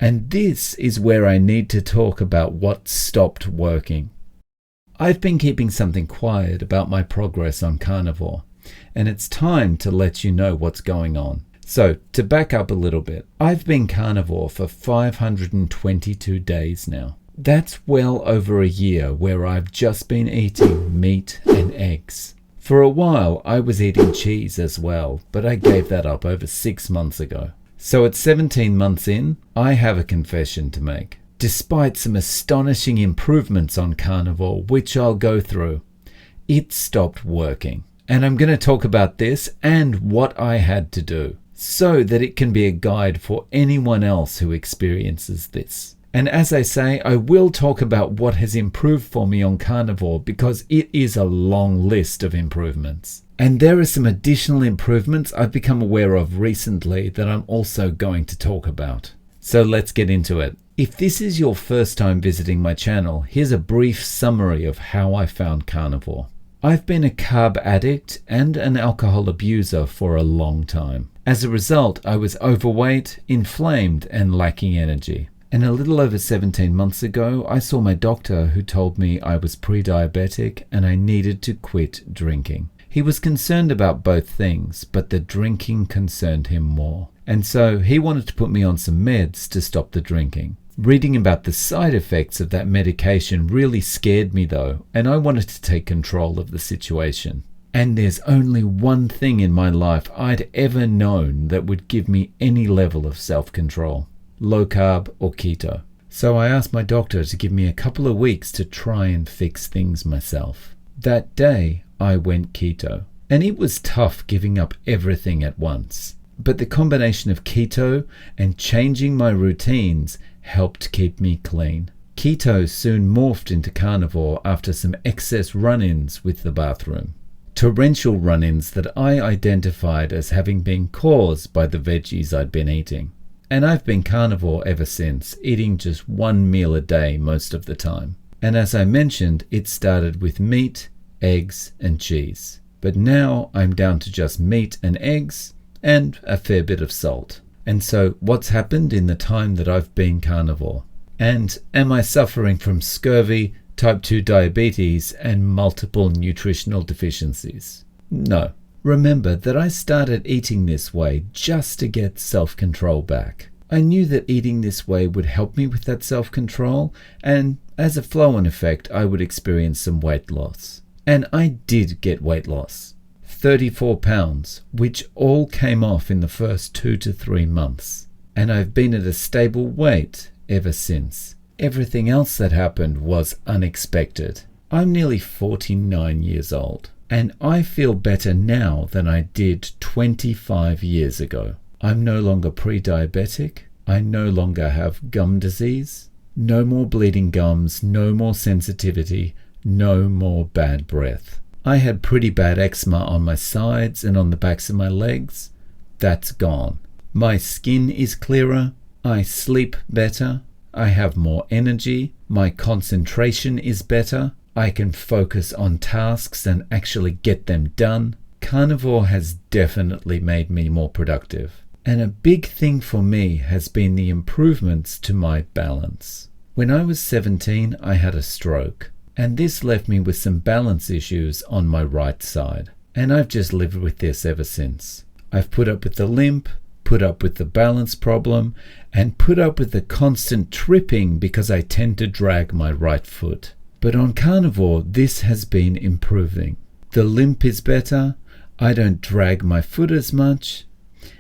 And this is where I need to talk about what stopped working. I've been keeping something quiet about my progress on Carnivore, and it's time to let you know what's going on. So, to back up a little bit, I've been carnivore for 522 days now. That's well over a year where I've just been eating meat and eggs. For a while, I was eating cheese as well, but I gave that up over 6 months ago. So at 17 months in, I have a confession to make. Despite some astonishing improvements on Carnivore, which I'll go through, it stopped working. And I'm going to talk about this and what I had to do, so that it can be a guide for anyone else who experiences this. And as I say, I will talk about what has improved for me on Carnivore because it is a long list of improvements. And there are some additional improvements I've become aware of recently that I'm also going to talk about. So let's get into it. If this is your first time visiting my channel, here's a brief summary of how I found Carnivore. I've been a carb addict and an alcohol abuser for a long time. As a result, I was overweight, inflamed, and lacking energy. And a little over 17 months ago, I saw my doctor who told me I was pre-diabetic and I needed to quit drinking. He was concerned about both things, but the drinking concerned him more. And so he wanted to put me on some meds to stop the drinking. Reading about the side effects of that medication really scared me though, and I wanted to take control of the situation. And there's only one thing in my life I'd ever known that would give me any level of self-control: low carb or keto. So I asked my doctor to give me a couple of weeks to try and fix things myself. That day, I went keto, and it was tough giving up everything at once. But the combination of keto and changing my routines helped keep me clean. Keto soon morphed into carnivore after some excess run-ins with the bathroom. Torrential run-ins that I identified as having been caused by the veggies I'd been eating. And I've been carnivore ever since, eating just one meal a day most of the time. And as I mentioned, it started with meat, eggs, and cheese. But now I'm down to just meat and eggs, and a fair bit of salt. And so what's happened in the time that I've been carnivore? And am I suffering from scurvy, type 2 diabetes, and multiple nutritional deficiencies? No. Remember that I started eating this way just to get self-control back. I knew that eating this way would help me with that self-control, and as a flow-on effect, I would experience some weight loss. And I did get weight loss. 34 pounds, which all came off in the first 2 to 3 months. And I've been at a stable weight ever since. Everything else that happened was unexpected. I'm nearly 49 years old, and I feel better now than I did 25 years ago. I'm no longer pre-diabetic. I no longer have gum disease. No more bleeding gums, no more sensitivity, no more bad breath. I had pretty bad eczema on my sides and on the backs of my legs. That's gone. My skin is clearer. I sleep better. I have more energy. My concentration is better. I can focus on tasks and actually get them done. Carnivore has definitely made me more productive. And a big thing for me has been the improvements to my balance. When I was 17, I had a stroke. And this left me with some balance issues on my right side. And I've just lived with this ever since. I've put up with the limp, put up with the balance problem, and put up with the constant tripping because I tend to drag my right foot. But on Carnivore, this has been improving. The limp is better, I don't drag my foot as much,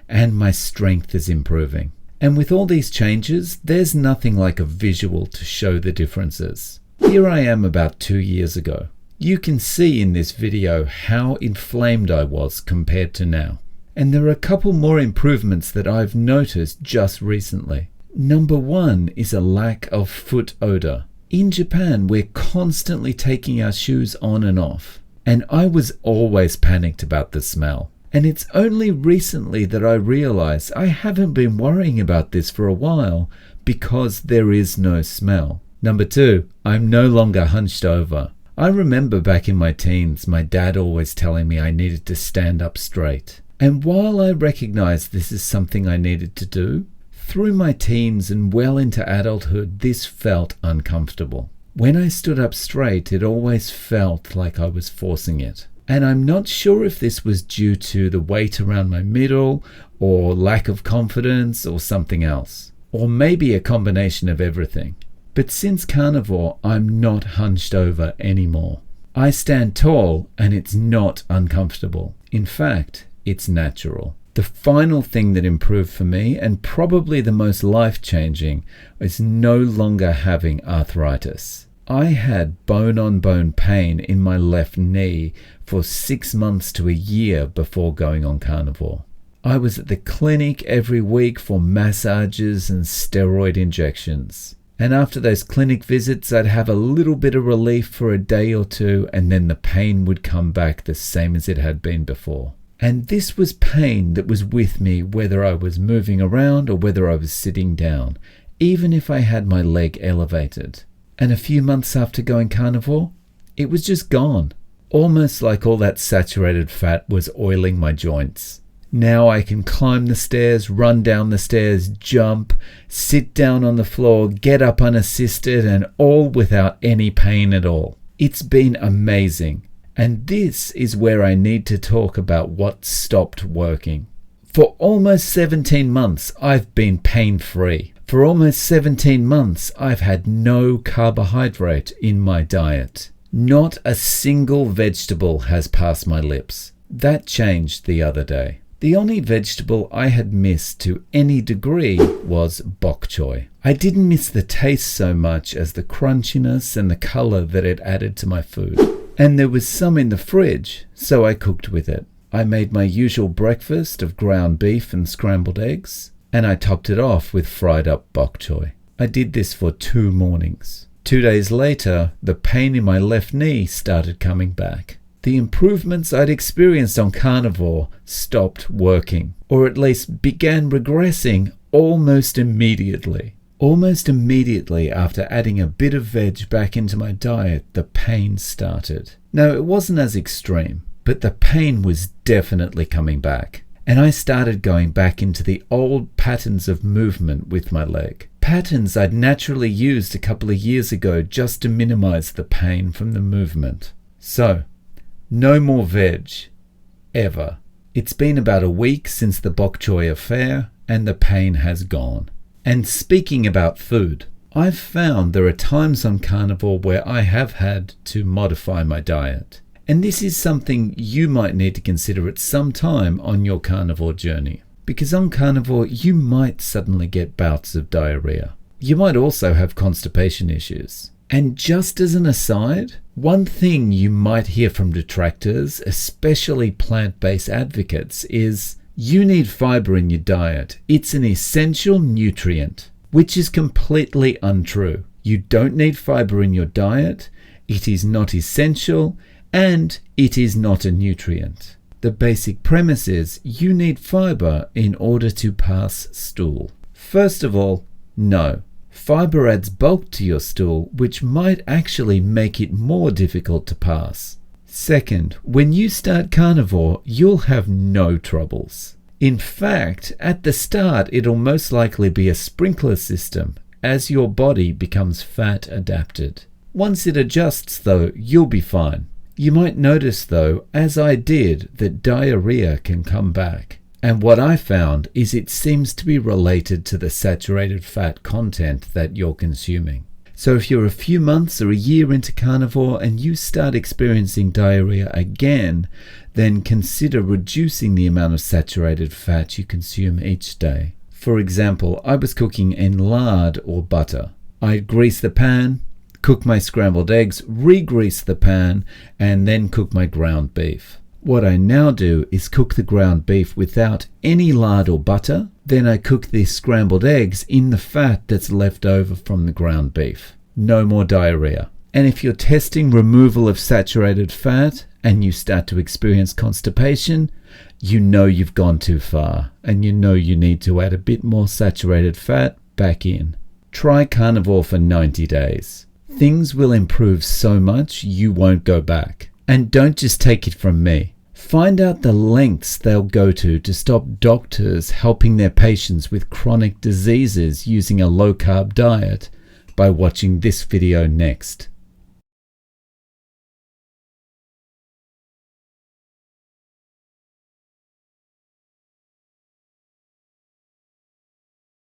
and my strength is improving. And with all these changes, there's nothing like a visual to show the differences. Here I am about 2 years ago. You can see in this video how inflamed I was compared to now. And there are a couple more improvements that I've noticed just recently. Number one is a lack of foot odor. In Japan, we're constantly taking our shoes on and off. And I was always panicked about the smell. And it's only recently that I realized I haven't been worrying about this for a while because there is no smell. Number two, I'm no longer hunched over. I remember back in my teens, my dad always telling me I needed to stand up straight. And while I recognize this is something I needed to do, Through my teens and well into adulthood, this felt uncomfortable. When I stood up straight, it always felt like I was forcing it. And I'm not sure if this was due to the weight around my middle, or lack of confidence, or something else. Or maybe a combination of everything. But since Carnivore, I'm not hunched over anymore. I stand tall and it's not uncomfortable. In fact, it's natural. The final thing that improved for me, and probably the most life-changing, is no longer having arthritis. I had bone-on-bone pain in my left knee for 6 months to a year before going on Carnivore. I was at the clinic every week for massages and steroid injections. And after those clinic visits, I'd have a little bit of relief for a day or two, and then the pain would come back the same as it had been before. And this was pain that was with me whether I was moving around or whether I was sitting down, even if I had my leg elevated. And a few months after going Carnivore, it was just gone. Almost like all that saturated fat was oiling my joints. Now I can climb the stairs, run down the stairs, jump, sit down on the floor, get up unassisted, and all without any pain at all. It's been amazing. And this is where I need to talk about what stopped working. For almost 17 months, I've been pain-free. For almost 17 months, I've had no carbohydrate in my diet. Not a single vegetable has passed my lips. That changed the other day. The only vegetable I had missed to any degree was bok choy. I didn't miss the taste so much as the crunchiness and the color that it added to my food. And there was some in the fridge, so I cooked with it. I made my usual breakfast of ground beef and scrambled eggs, and I topped it off with fried up bok choy. I did this for 2 mornings. 2 days later, the pain in my left knee started coming back. The improvements I'd experienced on Carnivore stopped working, or at least began regressing almost immediately. Almost immediately after adding a bit of veg back into my diet, the pain started. Now, it wasn't as extreme, but the pain was definitely coming back. And I started going back into the old patterns of movement with my leg. Patterns I'd naturally used a couple of years ago just to minimize the pain from the movement. So, no more veg. Ever. It's been about a week since the bok choy affair, and the pain has gone. And speaking about food, I've found there are times on Carnivore where I have had to modify my diet. And this is something you might need to consider at some time on your Carnivore journey. Because on Carnivore, you might suddenly get bouts of diarrhea. You might also have constipation issues. And just as an aside, one thing you might hear from detractors, especially plant-based advocates, is you need fiber in your diet. It's an essential nutrient, which is completely untrue. You don't need fiber in your diet, it is not essential, and it is not a nutrient. The basic premise is you need fiber in order to pass stool. First of all, no. Fiber adds bulk to your stool, which might actually make it more difficult to pass. Second, when you start Carnivore, you'll have no troubles. In fact, at the start, it'll most likely be a sprinkler system as your body becomes fat adapted. Once it adjusts, though, you'll be fine. You might notice, though, as I did, that diarrhea can come back. And what I found is it seems to be related to the saturated fat content that you're consuming. So if you're a few months or a year into Carnivore and you start experiencing diarrhea again, then consider reducing the amount of saturated fat you consume each day. For example, I was cooking in lard or butter. I'd grease the pan, cook my scrambled eggs, re-grease the pan, and then cook my ground beef. What I now do is cook the ground beef without any lard or butter. Then I cook the scrambled eggs in the fat that's left over from the ground beef. No more diarrhea. And if you're testing removal of saturated fat and you start to experience constipation, you know you've gone too far and you know you need to add a bit more saturated fat back in. Try Carnivore for 90 days. Things will improve so much you won't go back. And don't just take it from me. Find out the lengths they'll go to stop doctors helping their patients with chronic diseases using a low-carb diet by watching this video next.